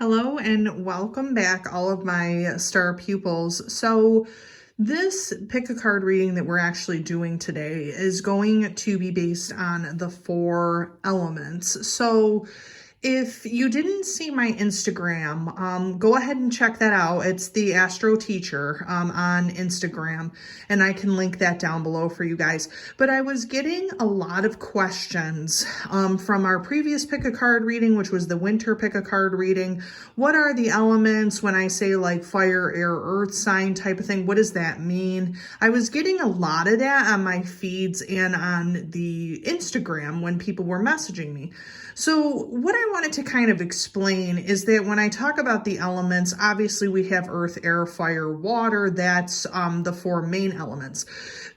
Hello and welcome back, all of my star pupils. So this pick a card reading that we're actually doing today is going to be based on the 4 elements. So if you didn't see my Instagram, go ahead and check that out. It's the Astro Teacher on Instagram, and I can link that down below for you guys. But I was getting a lot of questions from our previous pick a card reading, which was the winter pick a card reading. What are the elements when I say like fire, air, earth sign type of thing? What does that mean? I was getting a lot of that on my feeds and on the Instagram when people were messaging me. So what I wanted to kind of explain is that when I talk about the elements, obviously we have earth, air, fire, water. That's the 4 main elements.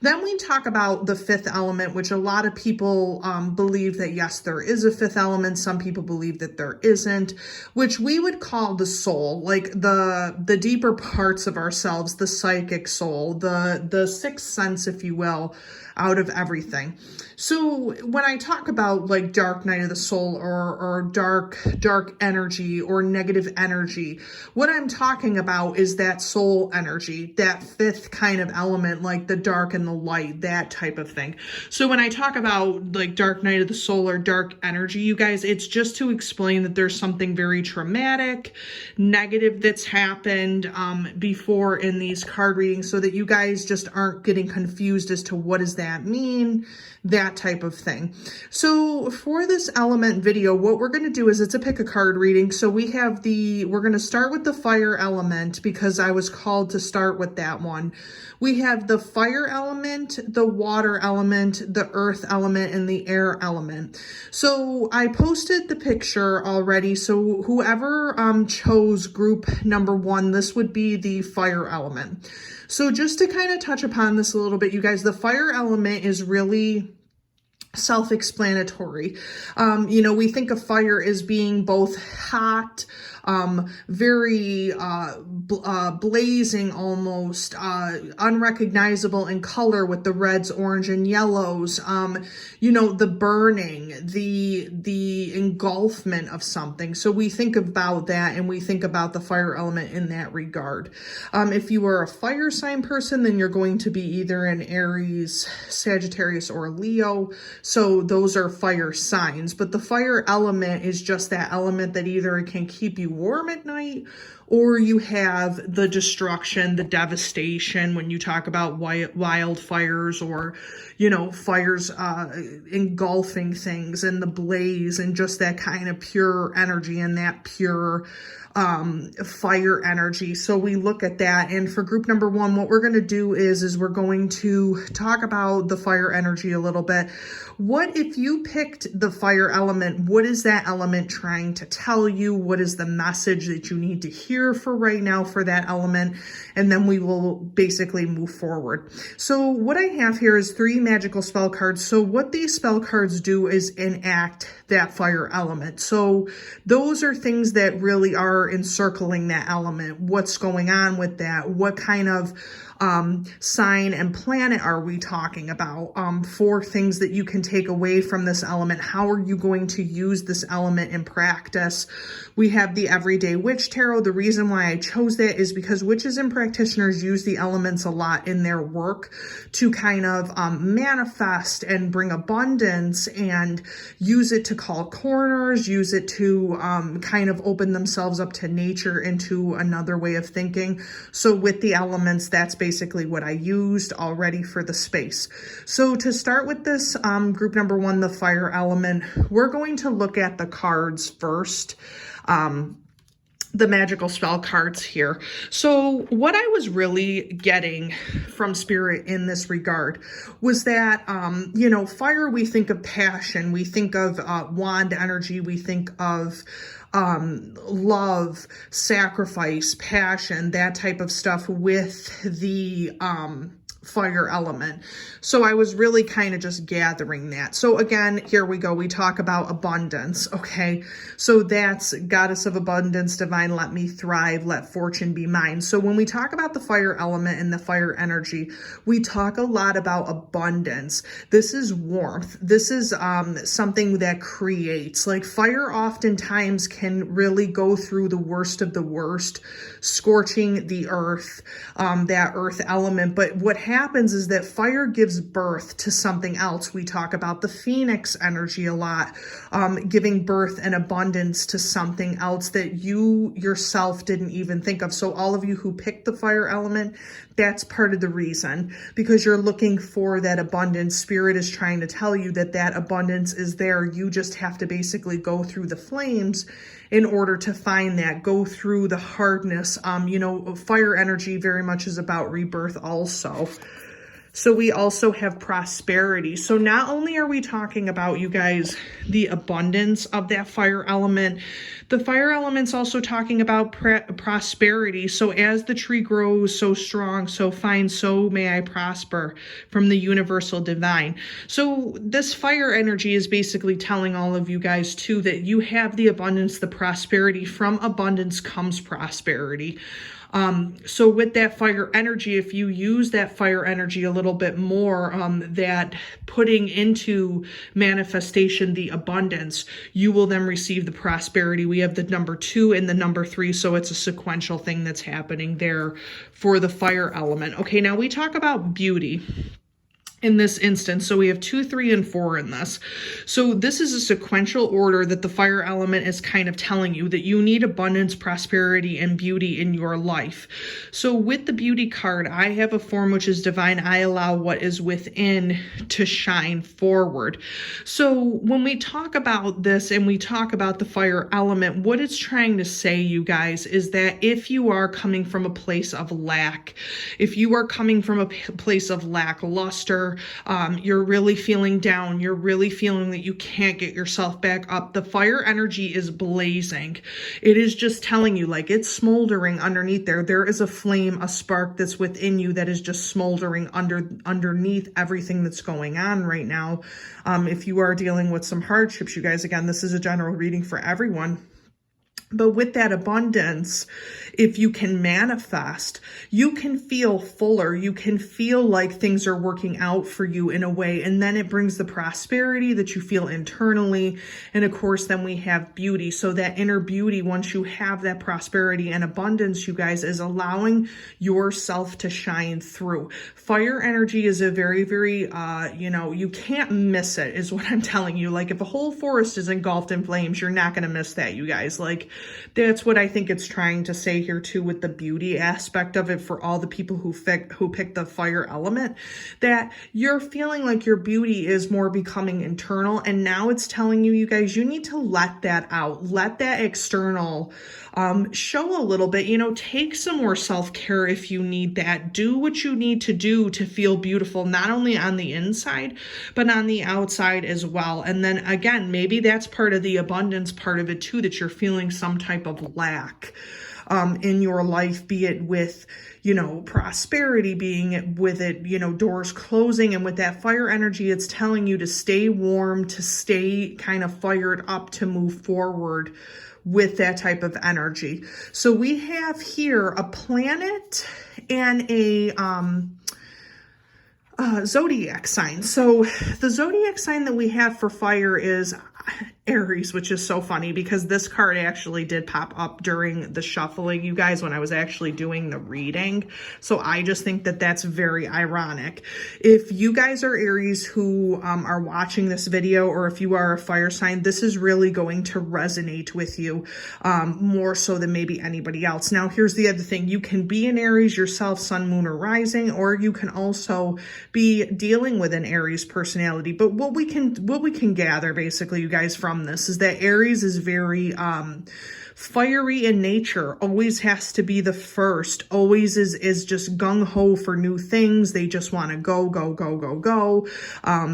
Then we talk about the 5th element, which a lot of people believe that yes, there is a 5th element. Some people believe that there isn't, which we would call the soul, like the deeper parts of ourselves, the psychic soul, the sixth sense, if you will, out of everything. So when I talk about like dark night of the soul or dark energy or negative energy, what I'm talking about is that soul energy, that 5th kind of element, like the dark and the light, that type of thing. So when I talk about like dark night of the soul or dark energy, you guys, it's just to explain that there's something very traumatic, negative that's happened before in these card readings, so that you guys just aren't getting confused as to what does that mean, that type of thing. So for this element video, what we're going to do is it's a pick a card reading. So we're going to start with the fire element because I was called to start with that one. We have the fire element, the water element, the earth element, and the air element. So I posted the picture already. So whoever chose group number 1, this would be the fire element. So just to kind of touch upon this a little bit, you guys, the fire element is really self-explanatory. We think of fire as being both hot, very blazing, almost unrecognizable in color with the reds, orange, and yellows. The burning, the engulfment of something. So we think about that, and we think about the fire element in that regard. If you are a fire sign person, then you're going to be either an Aries, Sagittarius, or Leo. So those are fire signs, but the fire element is just that element that either it can keep you warm at night, or you have the destruction, the devastation when you talk about wildfires or, fires engulfing things, and the blaze, and just that kind of pure energy and that pure fire energy. So we look at that. And for group number 1, what we're going to do is we're going to talk about the fire energy a little bit. What if you picked the fire element? What is that element trying to tell you? What is the message that you need to hear for right now for that element? And then we will basically move forward. So what I have here is 3 magical spell cards. So what these spell cards do is enact that fire element. So those are things that really are encircling that element. What's going on with that? What kind of sign and planet are we talking about? 4 things that you can take away from this element. How are you going to use this element in practice? We have the Everyday Witch Tarot. The reason why I chose that is because witches and practitioners use the elements a lot in their work to kind of manifest and bring abundance, and use it to call corners, use it to kind of open themselves up to nature, into another way of thinking. So with the elements, that's basically what I used already for the space. So to start with this group number 1, the fire element, we're going to look at the cards first. The magical spell cards here. So what I was really getting from Spirit in this regard was that, fire, we think of passion, we think of wand energy, we think of love, sacrifice, passion, that type of stuff. With the fire element. So I was really kind of just gathering that. So again, here we go. We talk about abundance. Okay. So that's goddess of abundance, divine, let me thrive, let fortune be mine. So when we talk about the fire element and the fire energy, we talk a lot about abundance. This is warmth. This is something that creates, like, fire oftentimes can really go through the worst of the worst, scorching the earth, that earth element. But what happens is that fire gives birth to something else. We talk about the phoenix energy a lot, giving birth and abundance to something else that you yourself didn't even think of. So all of you who picked the fire element, that's part of the reason, because you're looking for that abundance. Spirit is trying to tell you that that abundance is there. You just have to basically go through the flames in order to find that, go through the hardness. You know, fire energy very much is about rebirth also. So we also have prosperity. So not only are we talking about, you guys, the abundance of that fire element, the fire element's also talking about prosperity. So as the tree grows so strong, so fine, so may I prosper, from the universal divine. So this fire energy is basically telling all of you guys too that you have the abundance, the prosperity. From abundance comes prosperity. So with that fire energy, if you use that fire energy a little bit more, that putting into manifestation the abundance, you will then receive the prosperity. We have the number 2 and the number 3. So it's a sequential thing that's happening there for the fire element. Okay, now we talk about beauty in this instance. So we have 2, 3, and 4 in this. So this is a sequential order that the fire element is kind of telling you that you need abundance, prosperity, and beauty in your life. So with the beauty card, I have a form which is divine. I allow what is within to shine forward. So when we talk about this and we talk about the fire element, what it's trying to say, you guys, is that if you are coming from a place of lack, if you are coming from a place of lackluster, you're really feeling down, you're really feeling that you can't get yourself back up, the fire energy is blazing. It is just telling you, like, it's smoldering underneath there. There is a flame, a spark that's within you that is just smoldering underneath everything that's going on right now. If you are dealing with some hardships, you guys, again, this is a general reading for everyone. But with that abundance, if you can manifest, you can feel fuller. You can feel like things are working out for you in a way. And then it brings the prosperity that you feel internally. And of course, then we have beauty. So that inner beauty, once you have that prosperity and abundance, you guys, is allowing yourself to shine through. Fire energy is a very, very, you can't miss it, is what I'm telling you. Like, if a whole forest is engulfed in flames, you're not going to miss that, you guys. Like, that's what I think it's trying to say here too, with the beauty aspect of it, for all the people who pick the fire element, that you're feeling like your beauty is more becoming internal. And now it's telling you, you guys, you need to let that out, let that external show a little bit, take some more self-care if you need that. Do what you need to do to feel beautiful, not only on the inside, but on the outside as well. And then again, maybe that's part of the abundance part of it too, that you're feeling some type of lack in your life, be it with, prosperity, being with it, doors closing. And with that fire energy, it's telling you to stay warm, to stay kind of fired up, to move forward with that type of energy. So we have here a planet and a zodiac sign. So the zodiac sign that we have for fire is Aries, which is so funny because this card actually did pop up during the shuffling, you guys, when I was actually doing the reading. So I just think that that's very ironic. If you guys are Aries who are watching this video, or if you are a fire sign, this is really going to resonate with you more so than maybe anybody else. Now, here's the other thing. You can be an Aries yourself, sun, moon, or rising, or you can also be dealing with an Aries personality. But what we can gather basically, you guys, from this is that Aries is very Fiery in nature, always has to be the first, always is just gung-ho for new things. They just want to go, go, go, go, go.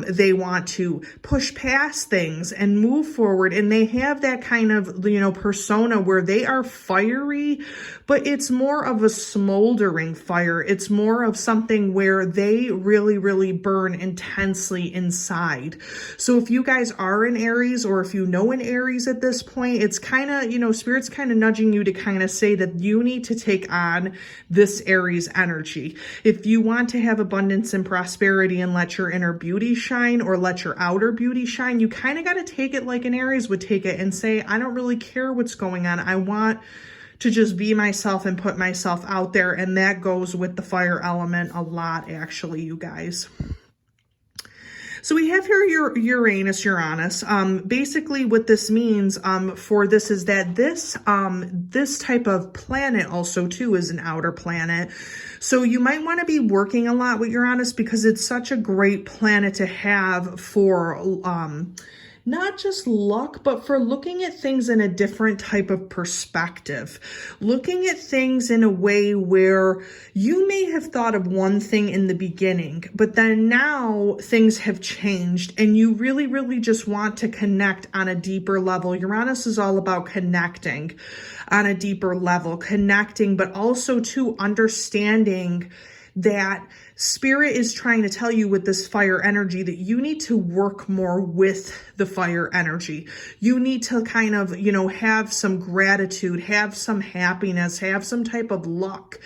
They want to push past things and move forward. And they have that kind of, persona where they are fiery, but it's more of a smoldering fire. It's more of something where they really, really burn intensely inside. So if you guys are in Aries, or if you know an Aries at this point, it's kind of, Spirit's kind of nudging you to kind of say that you need to take on this Aries energy. If you want to have abundance and prosperity and let your inner beauty shine, or let your outer beauty shine, you kind of got to take it like an Aries would take it and say, I don't really care what's going on. I want to just be myself and put myself out there. And that goes with the fire element a lot, actually, you guys. So we have here your Uranus. Basically what this means for this is that this type of planet also too is an outer planet. So you might want to be working a lot with Uranus, because it's such a great planet to have for not just luck, but for looking at things in a different type of perspective. Looking at things in a way where you may have thought of one thing in the beginning, but then now things have changed and you really, really just want to connect on a deeper level. Uranus is all about connecting on a deeper level, connecting, but also to understanding that Spirit is trying to tell you with this fire energy that you need to work more with the fire energy. You need to kind of, have some gratitude, have some happiness, have some type of luck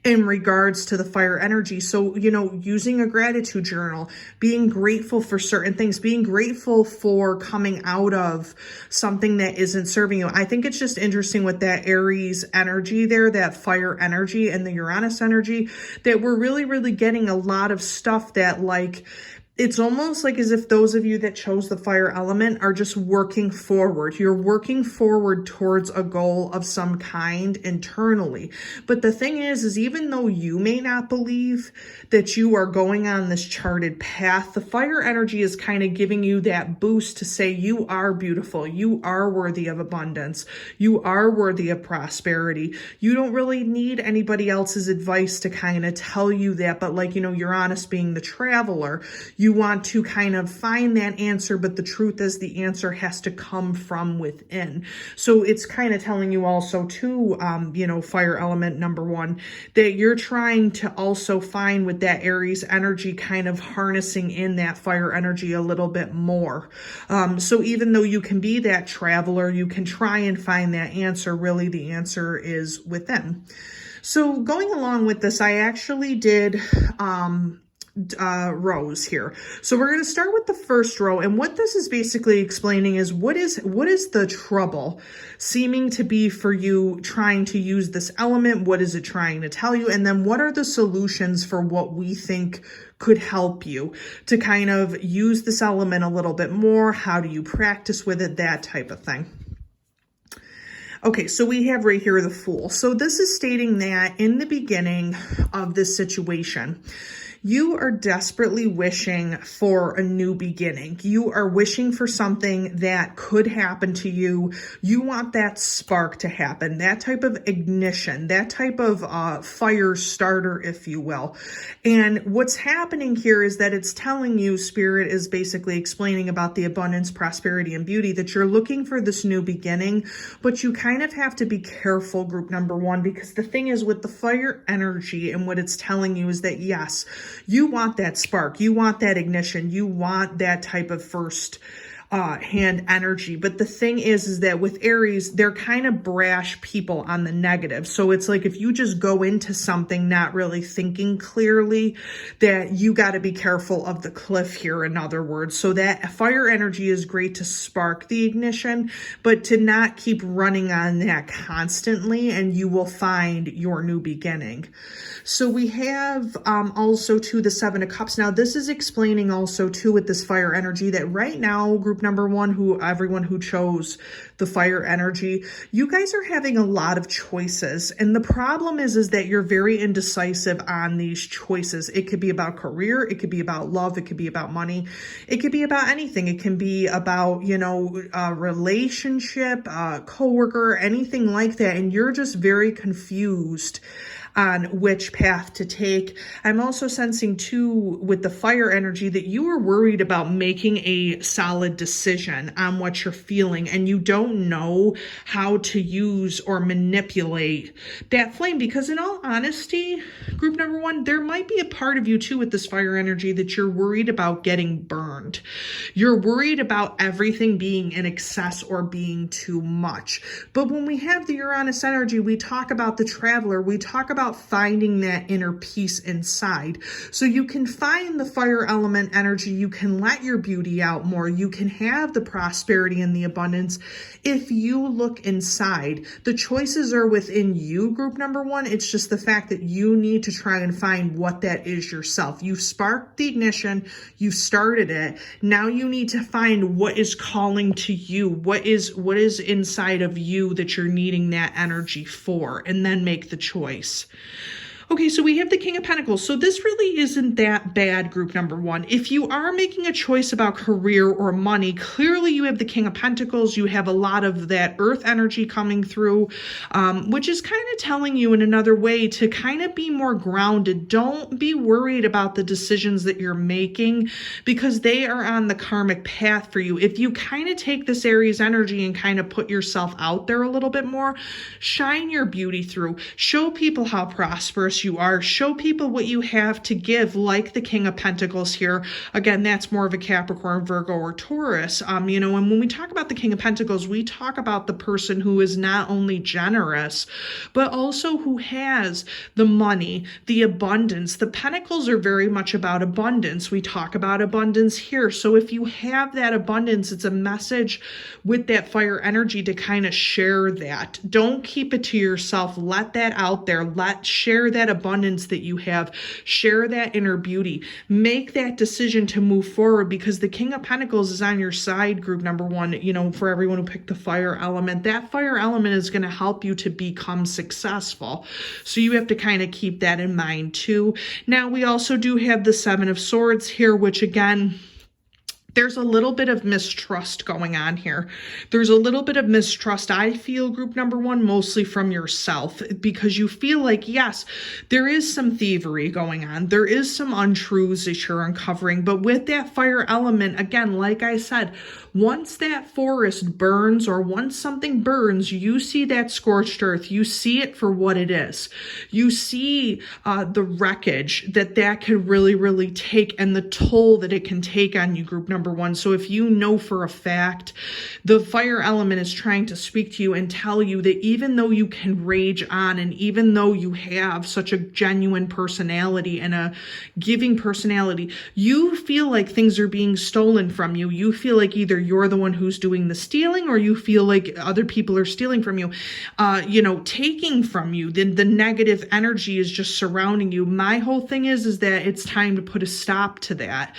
in regards to the fire energy. So, using a gratitude journal, being grateful for certain things, being grateful for coming out of something that isn't serving you. I think it's just interesting with that Aries energy there, that fire energy and the Uranus energy, that we're really, really getting a lot of stuff that it's almost like as if those of you that chose the fire element are just working forward. You're working forward towards a goal of some kind internally. But the thing is even though you may not believe that you are going on this charted path, the fire energy is kind of giving you that boost to say you are beautiful. You are worthy of abundance. You are worthy of prosperity. You don't really need anybody else's advice to kind of tell you that. But Uranus being the traveler, you want to kind of find that answer, but the truth is the answer has to come from within. So it's kind of telling you also too, fire element number one, that you're trying to also find with that Aries energy, kind of harnessing in that fire energy a little bit more. So even though you can be that traveler, you can try and find that answer. Really, the answer is within. So going along with this, I actually did, rows here. So we're going to start with the first row, and what this is basically explaining is what is the trouble seeming to be for you trying to use this element? What is it trying to tell you? And then what are the solutions for what we think could help you to kind of use this element a little bit more? How do you practice with it? That type of thing. Okay, so we have right here the Fool. So this is stating that in the beginning of this situation, you are desperately wishing for a new beginning. You are wishing for something that could happen to you. You want that spark to happen, that type of ignition, that type of fire starter, if you will. And what's happening here is that it's telling you, Spirit is basically explaining about the abundance, prosperity, and beauty, that you're looking for this new beginning, but you kind of have to be careful, group number one, because the thing is with the fire energy and what it's telling you is that yes, you want that spark, you want that ignition, you want that type of first hand energy. But the thing is that with Aries, they're kind of brash people on the negative. So it's like if you just go into something not really thinking clearly, that you got to be careful of the cliff here, in other words. So that fire energy is great to spark the ignition, but to not keep running on that constantly, and you will find your new beginning. So we have also to the Seven of Cups. Now this is explaining also too with this fire energy that right now, group number one, everyone who chose the fire energy, you guys are having a lot of choices. And the problem is that you're very indecisive on these choices. It could be about career. It could be about love. It could be about money. It could be about anything. It can be about, a relationship, coworker, anything like that. And you're just very confused on which path to take. I'm also sensing too with the fire energy that you are worried about making a solid decision on what you're feeling, and you don't know how to use or manipulate that flame, because in all honesty, group number one, there might be a part of you too with this fire energy that you're worried about getting burned. You're worried about everything being in excess or being too much. But when we have the Uranus energy, we talk about the traveler, we talk about finding that inner peace inside. So you can find the fire element energy, you can let your beauty out more, you can have the prosperity and the abundance if you look inside. The choices are within you, group number one. It's just the fact that you need to try and find what that is yourself. You've sparked the ignition, you started it. Now you need to find what is calling to you, what is inside of you that you're needing that energy for, and then make the choice. Okay, so we have the King of Pentacles. So this really isn't that bad, group number one. If you are making a choice about career or money, clearly you have the King of Pentacles. You have a lot of that earth energy coming through, which is kind of telling you in another way to kind of be more grounded. Don't be worried about the decisions that you're making, because they are on the karmic path for you. If you kind of take this Aries energy and kind of put yourself out there a little bit more, shine your beauty through, show people how prosperous you are, show people what you have to give, like the King of Pentacles here. Again, that's more of a Capricorn, Virgo, or Taurus. And when we talk about the King of Pentacles, we talk about the person who is not only generous, but also who has the money, the abundance. The Pentacles are very much about abundance. We talk about abundance here. So if you have that abundance, it's a message with that fire energy to kind of share that. Don't keep it to yourself. Let that out there. Share that abundance that you have. Share that inner beauty. Make that decision to move forward, because the King of Pentacles is on your side, group number one. For everyone who picked the fire element, that fire element is going to help you to become successful. So you have to kind of keep that in mind too. Now, we also do have the Seven of Swords here, which again, there's a little bit of mistrust going on here. There's a little bit of mistrust, I feel, group number one, mostly from yourself, because you feel like, yes, there is some thievery going on. There is some untruths that you're uncovering. But with that fire element, again, like I said, once that forest burns, or once something burns, you see that scorched earth. You see it for what it is. You see the wreckage that could really, really take, and the toll that it can take on you, group number one. So if you know for a fact, the fire element is trying to speak to you and tell you that even though you can rage on, and even though you have such a genuine personality and a giving personality, you feel like things are being stolen from you. You feel like either you're the one who's doing the stealing, or you feel like other people are stealing from you, taking from you. Then the negative energy is just surrounding you. My whole thing is that it's time to put a stop to that.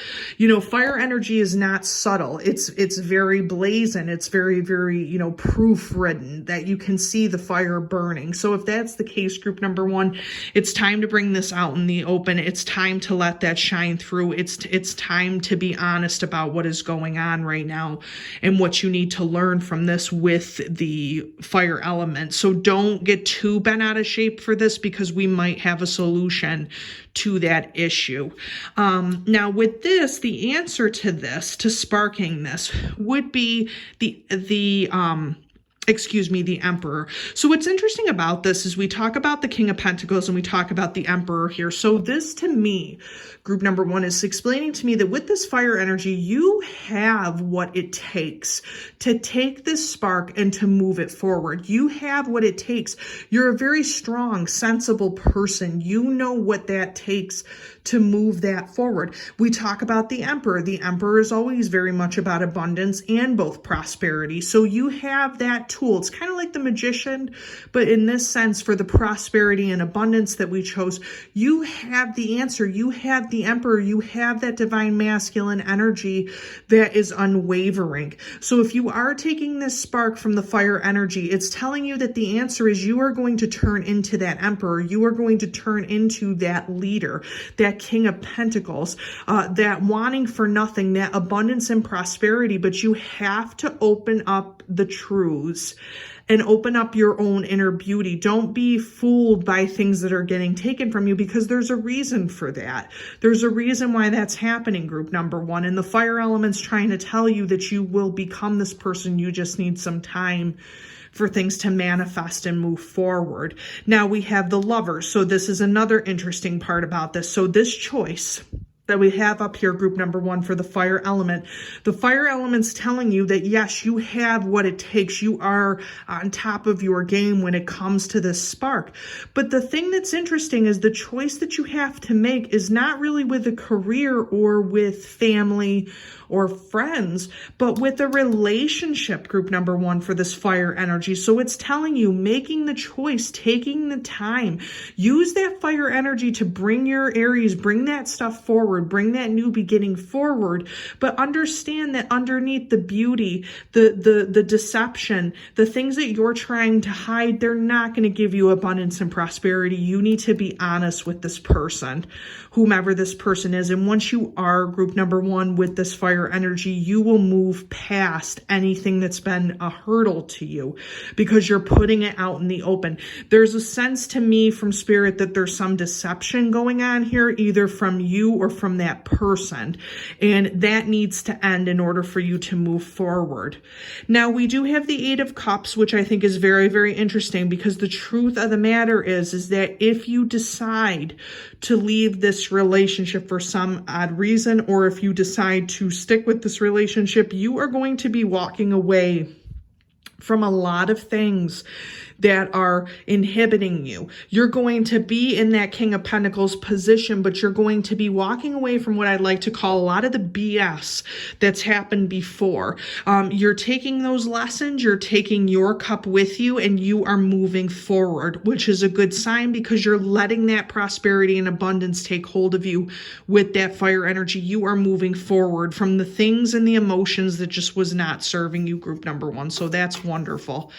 Fire energy is not subtle. It's very blazing. It's very, very, proof-ridden, that you can see the fire burning. So if that's the case, group number one, it's time to bring this out in the open. It's time to let that shine through. It's time to be honest about what is going on right now and what you need to learn from this with the fire element. So don't get too bent out of shape for this, because we might have a solution to that issue. Now with this, the answer to this, to sparking this, would be the Emperor. So what's interesting about this is we talk about the King of Pentacles and we talk about the Emperor here. So this, to me, group number one, is explaining to me that with this fire energy, you have what it takes to take this spark and to move it forward. You have what it takes. You're a very strong, sensible person. You know what that takes to move that forward. We talk about the Emperor. The Emperor is always very much about abundance and both prosperity. So you have that tool. It's kind of like the magician, but in this sense, for the prosperity and abundance that we chose, you have the answer. You have the emperor. You have that divine masculine energy that is unwavering. So if you are taking this spark from the fire energy, it's telling you that the answer is you are going to turn into that emperor. You are going to turn into that leader, that king of pentacles, that wanting for nothing, that abundance and prosperity. But you have to open up the truths and open up your own inner beauty. Don't be fooled by things that are getting taken from you, because there's a reason for that. There's a reason why that's happening, group number one. And the fire element's trying to tell you that you will become this person. You just need some time for things to manifest and move forward. Now we have the Lovers. So this is another interesting part about this. So this choice that we have up here, group number one, for the fire element. The fire element's telling you that yes, you have what it takes. You are on top of your game when it comes to this spark. But the thing that's interesting is the choice that you have to make is not really with a career or with family or friends, but with a relationship, group number one, for this fire energy. So it's telling you, making the choice, taking the time, use that fire energy to bring your Aries, bring that stuff forward, bring that new beginning forward, but understand that underneath the beauty, the deception, the things that you're trying to hide, they're not going to give you abundance and prosperity. You need to be honest with this person, whomever this person is. And once you are, group number one, with this fire energy, you will move past anything that's been a hurdle to you because you're putting it out in the open. There's a sense to me from spirit that there's some deception going on here, either from you or from that person. And that needs to end in order for you to move forward. Now, we do have the Eight of Cups, which I think is very, very interesting, because the truth of the matter is that if you decide to leave this relationship for some odd reason, or if you decide to stick with this relationship, you are going to be walking away from a lot of things that are inhibiting you. You're going to be in that King of Pentacles position, but you're going to be walking away from what I'd like to call a lot of the BS that's happened before. You're taking those lessons, you're taking your cup with you, and you are moving forward, which is a good sign, because you're letting that prosperity and abundance take hold of you with that fire energy. You are moving forward from the things and the emotions that just was not serving you, group number one. So that's wonderful.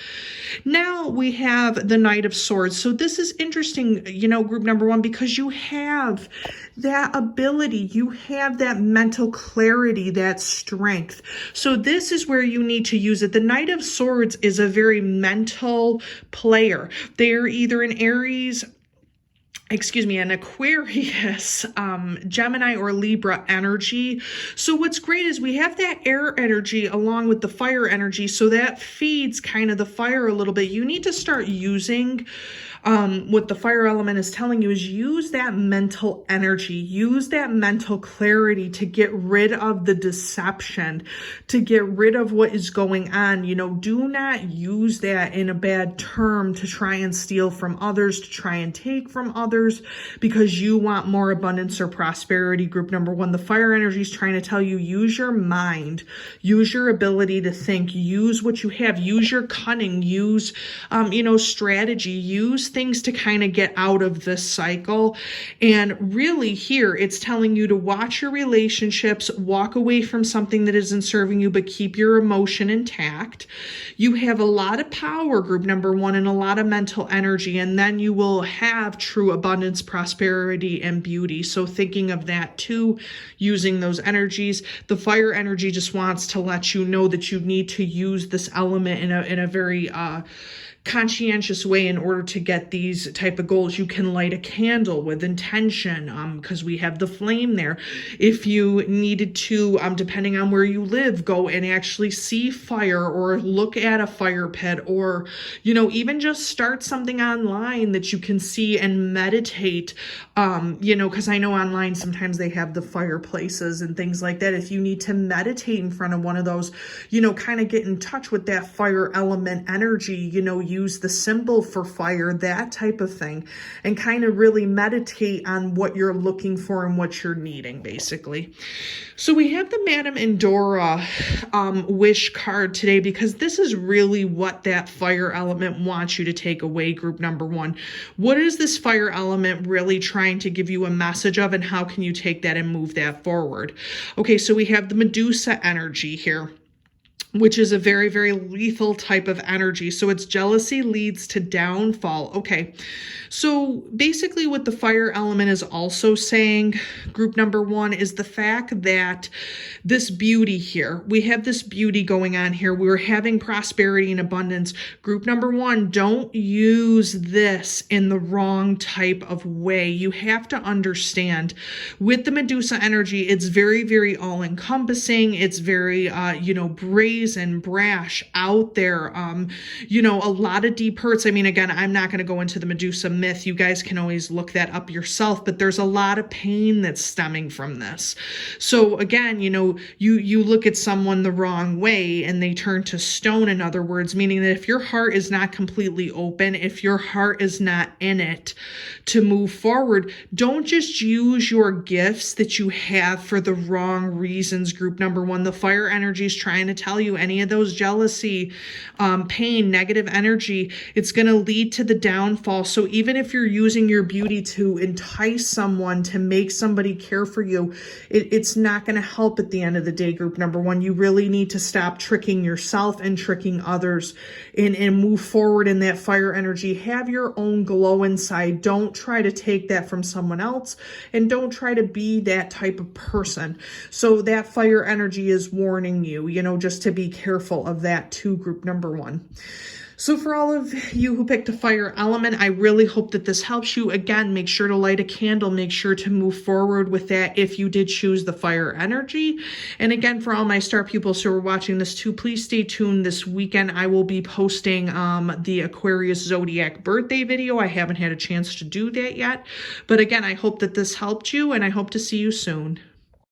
Now we have the Knight of Swords. So this is interesting, group number one, because you have that ability, you have that mental clarity, that strength. So this is where you need to use it. The Knight of Swords is a very mental player. They're either an Aries, an Aquarius, Gemini, or Libra energy. So what's great is we have that air energy along with the fire energy. So that feeds kind of the fire a little bit. You need to start using what the fire element is telling you is use that mental energy, use that mental clarity to get rid of the deception, to get rid of what is going on. Do not use that in a bad term to try and steal from others, to try and take from others, because you want more abundance or prosperity, group number one. The fire energy is trying to tell you, use your mind, use your ability to think, use what you have, use your cunning, use, strategy, use things to kind of get out of this cycle. And really here, it's telling you to watch your relationships, walk away from something that isn't serving you, but keep your emotion intact. You have a lot of power, group number one, and a lot of mental energy, and then you will have true abundance, prosperity, and beauty. So thinking of that too, using those energies. The fire energy just wants to let you know that you need to use this element in a very conscientious way in order to get these type of goals. You can light a candle with intention, because we have the flame there. If you needed to, depending on where you live, go and actually see fire, or look at a fire pit, or even just start something online that you can see and meditate, because I know online sometimes they have the fireplaces and things like that. If you need to meditate in front of one of those, kind of get in touch with that fire element energy, use the symbol for fire, that type of thing, and kind of really meditate on what you're looking for and what you're needing, basically. So we have the Madame Endora wish card today, because this is really what that fire element wants you to take away, group number 1. What is this fire element really trying to give you a message of, and how can you take that and move that forward? Okay, so we have the Medusa energy here, which is a very, very lethal type of energy. So it's jealousy leads to downfall. Okay, so basically what the fire element is also saying, group number 1, is the fact that this beauty here, we have this beauty going on here. We're having prosperity and abundance. Group number 1, don't use this in the wrong type of way. You have to understand, with the Medusa energy, it's very, very all-encompassing. It's very, brazen, brash, out there, a lot of deep hurts. I mean, again, I'm not going to go into the Medusa myth. You guys can always look that up yourself, but there's a lot of pain that's stemming from this. So again, you look at someone the wrong way and they turn to stone, in other words, meaning that if your heart is not completely open, if your heart is not in it to move forward, don't just use your gifts that you have for the wrong reasons, group number 1. The fire energy is trying to tell you any of those jealousy, pain, negative energy, it's going to lead to the downfall. So even if you're using your beauty to entice someone, to make somebody care for you, it's not going to help at the end of the day, group number 1. You really need to stop tricking yourself and tricking others and move forward in that fire energy. Have your own glow inside. Don't try to take that from someone else, and don't try to be that type of person. So that fire energy is warning you, just to be careful of that too, group number 1. So for all of you who picked a fire element, I really hope that this helps you. Again, make sure to light a candle. Make sure to move forward with that if you did choose the fire energy. And again, for all my star pupils who are watching this too, please stay tuned. This weekend, I will be posting the Aquarius Zodiac birthday video. I haven't had a chance to do that yet. But again, I hope that this helped you, and I hope to see you soon.